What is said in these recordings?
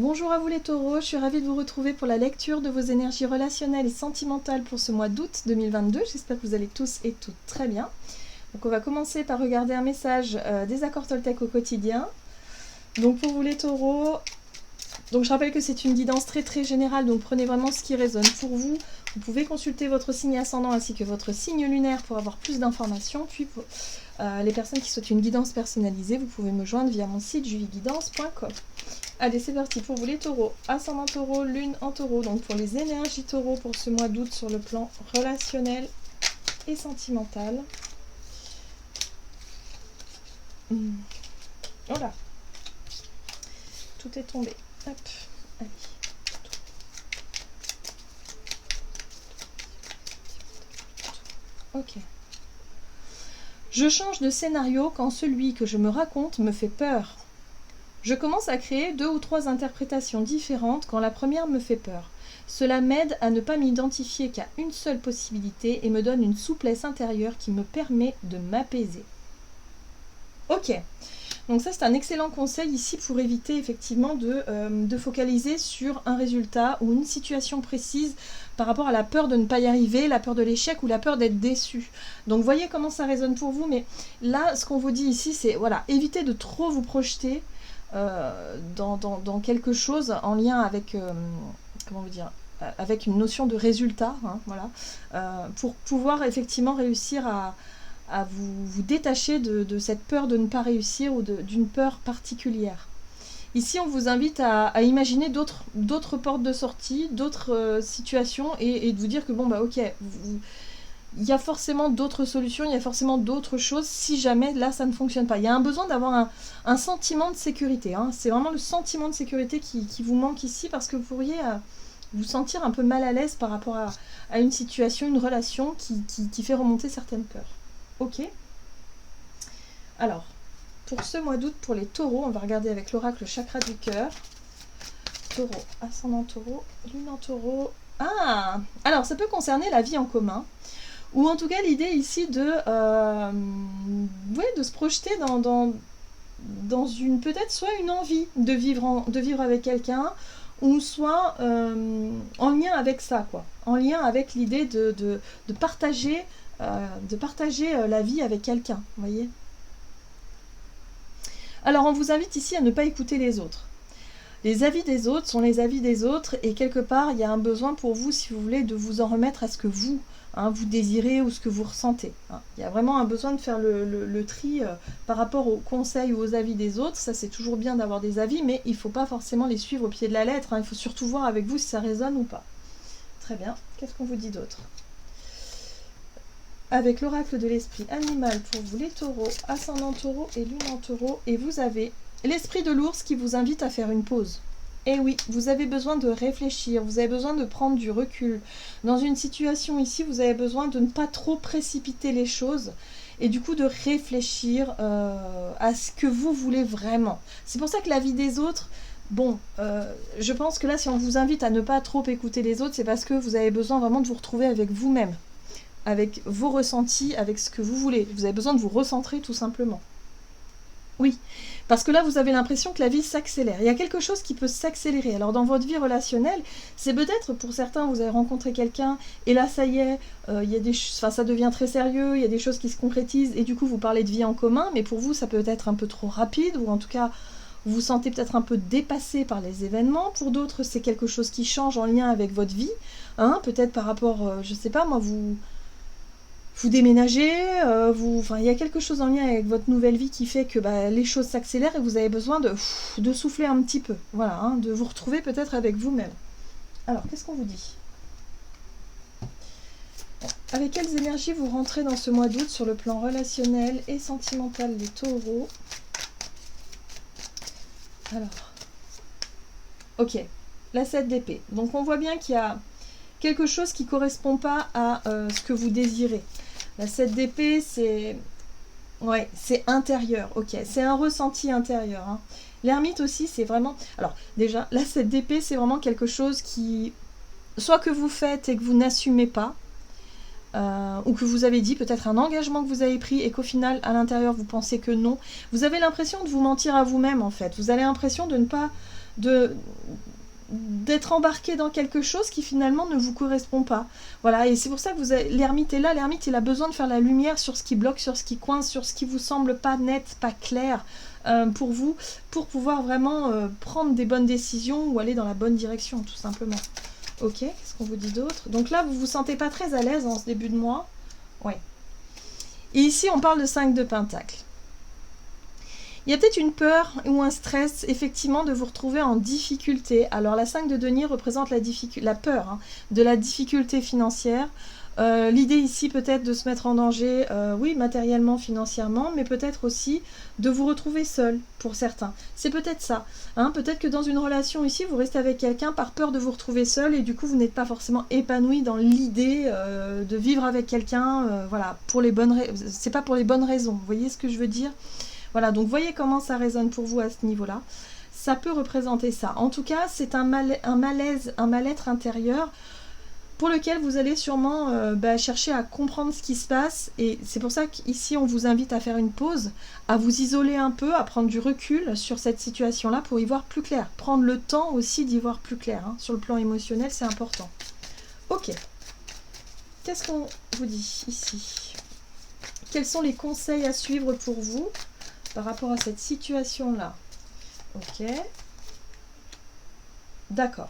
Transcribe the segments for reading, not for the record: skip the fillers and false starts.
Bonjour à vous les taureaux, je suis ravie de vous retrouver pour la lecture de vos énergies relationnelles et sentimentales pour ce mois d'août 2022. J'espère que vous allez tous et toutes très bien. Donc on va commencer par regarder un message des accords Toltec au quotidien. Donc pour vous les taureaux, donc je rappelle que c'est une guidance très générale, donc prenez vraiment ce qui résonne pour vous. Vous pouvez consulter votre signe ascendant ainsi que votre signe lunaire pour avoir plus d'informations. Puis pour les personnes qui souhaitent une guidance personnalisée, vous pouvez me joindre via mon site juviguidance.com. Allez, c'est parti pour vous les taureaux. Ascendant taureau, lune en taureau. Donc pour les énergies taureaux pour ce mois d'août sur le plan relationnel et sentimental. Voilà. Tout est tombé. Hop. Allez. Ok. Je change de scénario quand celui que je me raconte me fait peur. Je commence à créer 2 ou 3 interprétations différentes quand la première me fait peur. Cela m'aide à ne pas m'identifier qu'à une seule possibilité et me donne une souplesse intérieure qui me permet de m'apaiser. Ok, donc ça c'est un excellent conseil ici pour éviter effectivement de focaliser sur un résultat ou une situation précise par rapport à la peur de ne pas y arriver, la peur de l'échec ou la peur d'être déçu. Donc voyez comment ça résonne pour vous, mais là ce qu'on vous dit ici c'est voilà, évitez de trop vous projeter dans quelque chose en lien avec, comment vous dire, avec une notion de résultat, hein, voilà, pour pouvoir effectivement réussir à vous détacher de cette peur de ne pas réussir ou d'une peur particulière. Ici, on vous invite à imaginer d'autres portes de sortie, d'autres situations et de vous dire que bon, bah ok, il y a forcément d'autres solutions, il y a forcément d'autres choses si jamais là ça ne fonctionne pas. Il y a un besoin d'avoir un sentiment de sécurité. Hein. C'est vraiment le sentiment de sécurité qui vous manque ici parce que vous pourriez vous sentir un peu mal à l'aise par rapport à une situation, une relation qui fait remonter certaines peurs. Ok. Alors, pour ce mois d'août, pour les taureaux, on va regarder avec l'oracle chakra du cœur. Taureau, ascendant taureau, lune en taureau. Ah, alors ça peut concerner la vie en commun. Ou en tout cas l'idée ici de se projeter dans une peut-être soit une envie de vivre avec quelqu'un, ou soit en lien avec ça, quoi. En lien avec l'idée de partager la vie avec quelqu'un, vous voyez. Alors on vous invite ici à ne pas écouter les autres. Les avis des autres sont les avis des autres et quelque part il y a un besoin pour vous, si vous voulez, de vous en remettre à ce que vous désirez ou ce que vous ressentez. Hein. Il y a vraiment un besoin de faire le tri par rapport aux conseils ou aux avis des autres. Ça c'est toujours bien d'avoir des avis, mais il ne faut pas forcément les suivre au pied de la lettre. Hein. Il faut surtout voir avec vous si ça résonne ou pas. Très bien. Qu'est-ce qu'on vous dit d'autre ? Avec l'oracle de l'esprit animal pour vous les taureaux, ascendant taureau et lune en taureau, et vous avez l'esprit de l'ours qui vous invite à faire une pause. Et oui, vous avez besoin de réfléchir, vous avez besoin de prendre du recul. Dans une situation ici, vous avez besoin de ne pas trop précipiter les choses et du coup de réfléchir à ce que vous voulez vraiment. C'est pour ça que la vie des autres, bon, je pense que là, si on vous invite à ne pas trop écouter les autres, c'est parce que vous avez besoin vraiment de vous retrouver avec vous-même, avec vos ressentis, avec ce que vous voulez. Vous avez besoin de vous recentrer tout simplement. Oui, parce que là, vous avez l'impression que la vie s'accélère. Il y a quelque chose qui peut s'accélérer. Alors, dans votre vie relationnelle, c'est peut-être, pour certains, vous avez rencontré quelqu'un, et là, ça y est, ça devient très sérieux, il y a des choses qui se concrétisent, et du coup, vous parlez de vie en commun, mais pour vous, ça peut être un peu trop rapide, ou en tout cas, vous vous sentez peut-être un peu dépassé par les événements. Pour d'autres, c'est quelque chose qui change en lien avec votre vie. Hein, peut-être par rapport, je sais pas, moi, vous déménagez, il y a quelque chose en lien avec votre nouvelle vie qui fait que les choses s'accélèrent et vous avez besoin de souffler un petit peu, voilà, hein, de vous retrouver peut-être avec vous-même. Alors, qu'est-ce qu'on vous dit ? Avec quelles énergies vous rentrez dans ce mois d'août sur le plan relationnel et sentimental, les taureaux ? Alors, ok, la 7 d'épée. Donc on voit bien qu'il y a quelque chose qui ne correspond pas à ce que vous désirez. La 7 d'épée, c'est intérieur, ok, c'est un ressenti intérieur. Hein. L'ermite aussi, c'est vraiment... Alors, déjà, la 7 d'épée, c'est vraiment quelque chose qui... Soit que vous faites et que vous n'assumez pas, ou que vous avez dit, peut-être un engagement que vous avez pris et qu'au final, à l'intérieur, vous pensez que non. Vous avez l'impression de vous mentir à vous-même, en fait. Vous avez l'impression de ne pas d'être embarqué dans quelque chose qui finalement ne vous correspond pas. Voilà, et c'est pour ça que l'ermite est là. L'ermite, il a besoin de faire la lumière sur ce qui bloque, sur ce qui coince, sur ce qui vous semble pas net, pas clair pour vous, pour pouvoir vraiment prendre des bonnes décisions ou aller dans la bonne direction, tout simplement. Ok, qu'est-ce qu'on vous dit d'autre? Donc là, vous vous sentez pas très à l'aise en ce début de mois. Ouais. Et ici, on parle de 5 de Pentacle. Il y a peut-être une peur ou un stress, effectivement, de vous retrouver en difficulté. Alors, la 5 de denier représente la peur hein, de la difficulté financière. L'idée ici, peut-être de se mettre en danger, oui, matériellement, financièrement, mais peut-être aussi de vous retrouver seul, pour certains. C'est peut-être ça. Hein, peut-être que dans une relation ici, vous restez avec quelqu'un par peur de vous retrouver seul, et du coup, vous n'êtes pas forcément épanoui dans l'idée de vivre avec quelqu'un, voilà, pour les bonnes c'est pas pour les bonnes raisons. Vous voyez ce que je veux dire? Voilà, donc voyez comment ça résonne pour vous à ce niveau-là. Ça peut représenter ça. En tout cas, c'est un malaise, un mal-être intérieur pour lequel vous allez sûrement chercher à comprendre ce qui se passe. Et c'est pour ça qu'ici, on vous invite à faire une pause, à vous isoler un peu, à prendre du recul sur cette situation-là pour y voir plus clair. Prendre le temps aussi d'y voir plus clair. Hein. Sur le plan émotionnel, c'est important. Ok. Qu'est-ce qu'on vous dit ici? Quels sont les conseils à suivre pour vous par rapport à cette situation-là? Ok. D'accord.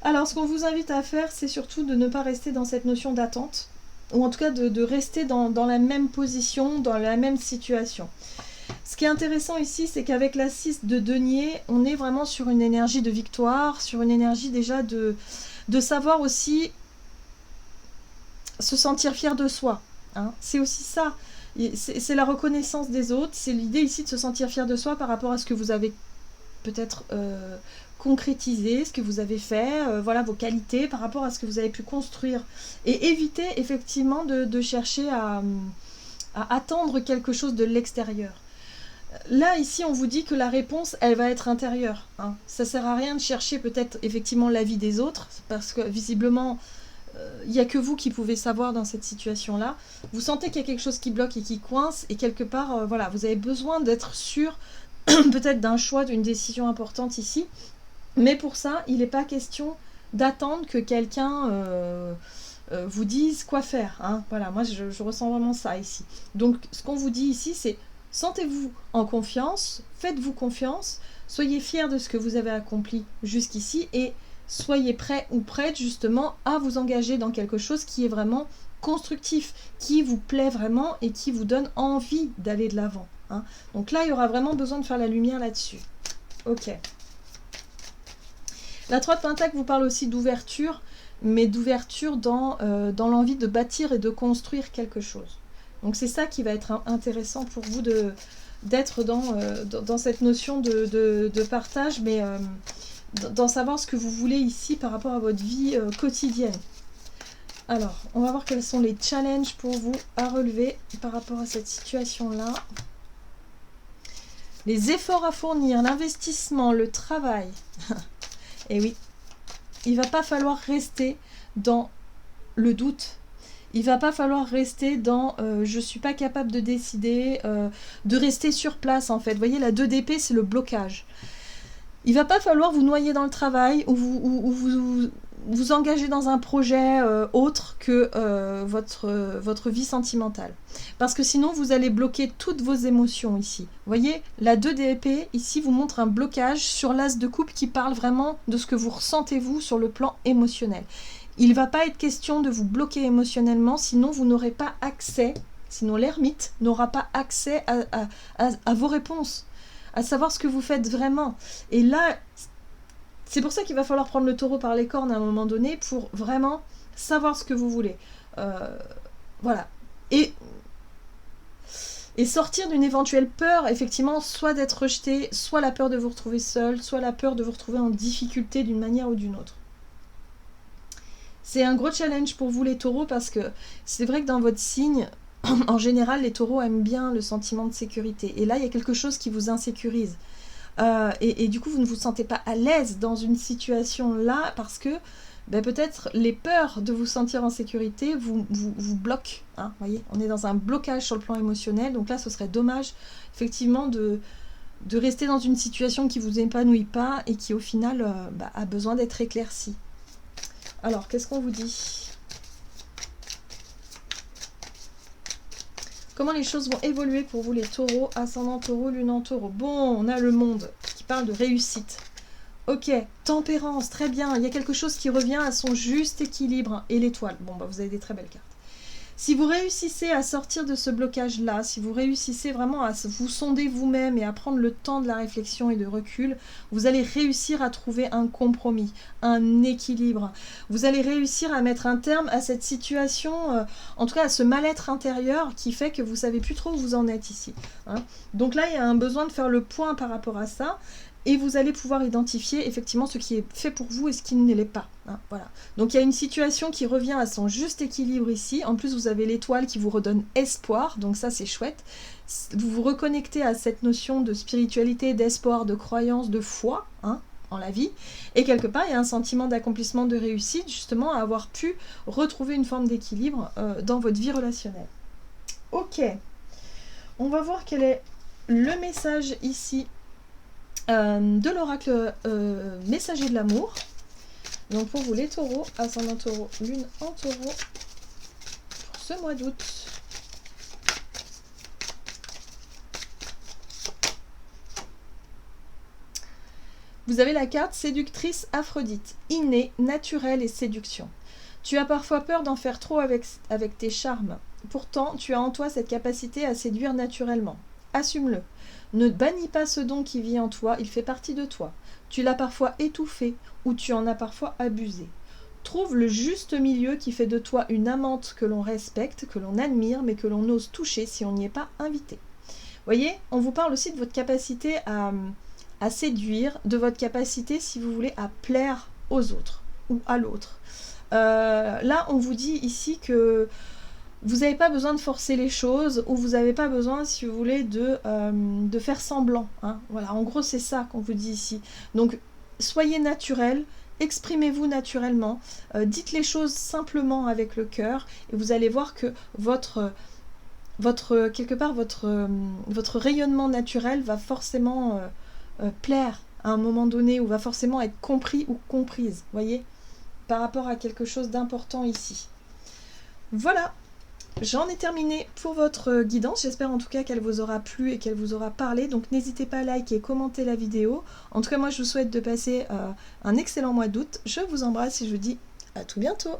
Alors, ce qu'on vous invite à faire, c'est surtout de ne pas rester dans cette notion d'attente, ou en tout cas de rester dans la même position, dans la même situation. Ce qui est intéressant ici, c'est qu'avec la 6 de denier, on est vraiment sur une énergie de victoire, sur une énergie déjà de savoir aussi se sentir fier de soi. Hein. C'est aussi ça. C'est la reconnaissance des autres. C'est l'idée ici de se sentir fier de soi par rapport à ce que vous avez peut-être concrétisé, ce que vous avez fait, voilà vos qualités par rapport à ce que vous avez pu construire. Et éviter effectivement de chercher à attendre quelque chose de l'extérieur. Là, ici, on vous dit que la réponse, elle va être intérieure. Hein. Ça sert à rien de chercher peut-être effectivement l'avis des autres, parce que visiblement, il n'y a que vous qui pouvez savoir dans cette situation-là. Vous sentez qu'il y a quelque chose qui bloque et qui coince, et quelque part, voilà, vous avez besoin d'être sûr peut-être d'un choix, d'une décision importante ici. Mais pour ça, il n'est pas question d'attendre que quelqu'un vous dise quoi faire. Hein. Voilà, moi, je ressens vraiment ça ici. Donc, ce qu'on vous dit ici, c'est sentez-vous en confiance, faites-vous confiance, soyez fiers de ce que vous avez accompli jusqu'ici et soyez prêts ou prêtes justement à vous engager dans quelque chose qui est vraiment constructif, qui vous plaît vraiment et qui vous donne envie d'aller de l'avant. Hein. Donc là, il y aura vraiment besoin de faire la lumière là-dessus. Ok. La 3 de Pentacle vous parle aussi d'ouverture, mais d'ouverture dans l'envie de bâtir et de construire quelque chose. Donc c'est ça qui va être intéressant pour vous d'être dans cette notion de partage, mais d'en savoir ce que vous voulez ici par rapport à votre vie quotidienne. Alors, on va voir quels sont les challenges pour vous à relever par rapport à cette situation-là. Les efforts à fournir, l'investissement, le travail. Et oui, il ne va pas falloir rester dans le doute. Il ne va pas falloir rester dans je ne suis pas capable de décider, de rester sur place en fait. Vous voyez, la 2 d'épée, c'est le blocage. Il ne va pas falloir vous noyer dans le travail ou vous engager dans un projet autre que votre vie sentimentale. Parce que sinon, vous allez bloquer toutes vos émotions ici. Vous voyez, la 2 d'épée, ici, vous montre un blocage sur l'as de coupe qui parle vraiment de ce que vous ressentez, vous, sur le plan émotionnel. Il ne va pas être question de vous bloquer émotionnellement, sinon vous n'aurez pas accès, sinon l'ermite n'aura pas accès à vos réponses, à savoir ce que vous faites vraiment. Et là, c'est pour ça qu'il va falloir prendre le taureau par les cornes à un moment donné pour vraiment savoir ce que vous voulez. Voilà. Et sortir d'une éventuelle peur, effectivement, soit d'être rejeté, soit la peur de vous retrouver seul, soit la peur de vous retrouver en difficulté d'une manière ou d'une autre. C'est un gros challenge pour vous les taureaux parce que c'est vrai que dans votre signe, en général, les taureaux aiment bien le sentiment de sécurité. Et là, il y a quelque chose qui vous insécurise. Et du coup, vous ne vous sentez pas à l'aise dans une situation là parce que peut-être les peurs de vous sentir en sécurité vous bloquent. Hein, voyez, on est dans un blocage sur le plan émotionnel. Donc là, ce serait dommage effectivement de rester dans une situation qui ne vous épanouit pas et qui au final a besoin d'être éclaircie. Alors, qu'est-ce qu'on vous dit? Comment les choses vont évoluer pour vous les taureaux, ascendant taureau, lune en taureau? Bon, on a le monde qui parle de réussite. Ok, tempérance, très bien. Il y a quelque chose qui revient à son juste équilibre. Et l'étoile. Bon, bah, vous avez des très belles cartes. Si vous réussissez à sortir de ce blocage-là, si vous réussissez vraiment à vous sonder vous-même et à prendre le temps de la réflexion et de recul, vous allez réussir à trouver un compromis, un équilibre. Vous allez réussir à mettre un terme à cette situation, en tout cas à ce mal-être intérieur qui fait que vous ne savez plus trop où vous en êtes ici. Hein. Donc là, il y a un besoin de faire le point par rapport à ça. Et vous allez pouvoir identifier effectivement ce qui est fait pour vous et ce qui ne l'est pas. Hein, voilà. Donc il y a une situation qui revient à son juste équilibre ici. En plus, vous avez l'étoile qui vous redonne espoir. Donc ça, c'est chouette. Vous vous reconnectez à cette notion de spiritualité, d'espoir, de croyance, de foi hein, en la vie. Et quelque part, il y a un sentiment d'accomplissement, de réussite, justement, à avoir pu retrouver une forme d'équilibre dans votre vie relationnelle. Ok. On va voir quel est le message ici de l'oracle messager de l'amour. Donc pour vous les taureaux, ascendant taureau, lune en taureau, pour ce mois d'août. Vous avez la carte séductrice Aphrodite, innée, naturelle et séduction. Tu as parfois peur d'en faire trop avec tes charmes. Pourtant, tu as en toi cette capacité à séduire naturellement. Assume-le. Ne bannis pas ce don qui vit en toi, il fait partie de toi. Tu l'as parfois étouffé ou tu en as parfois abusé. Trouve le juste milieu qui fait de toi une amante que l'on respecte, que l'on admire, mais que l'on ose toucher si on n'y est pas invité. Voyez, on vous parle aussi de votre capacité à séduire, de votre capacité, si vous voulez, à plaire aux autres ou à l'autre. Là, on vous dit ici que vous n'avez pas besoin de forcer les choses ou vous n'avez pas besoin, si vous voulez, de faire semblant. Hein. Voilà, en gros, c'est ça qu'on vous dit ici. Donc, soyez naturel, exprimez-vous naturellement, dites les choses simplement avec le cœur et vous allez voir que quelque part, votre rayonnement naturel va forcément plaire à un moment donné ou va forcément être compris ou comprise, voyez, par rapport à quelque chose d'important ici. Voilà. J'en ai terminé pour votre guidance, j'espère en tout cas qu'elle vous aura plu et qu'elle vous aura parlé, donc n'hésitez pas à liker et commenter la vidéo. En tout cas moi je vous souhaite de passer un excellent mois d'août, je vous embrasse et je vous dis à tout bientôt.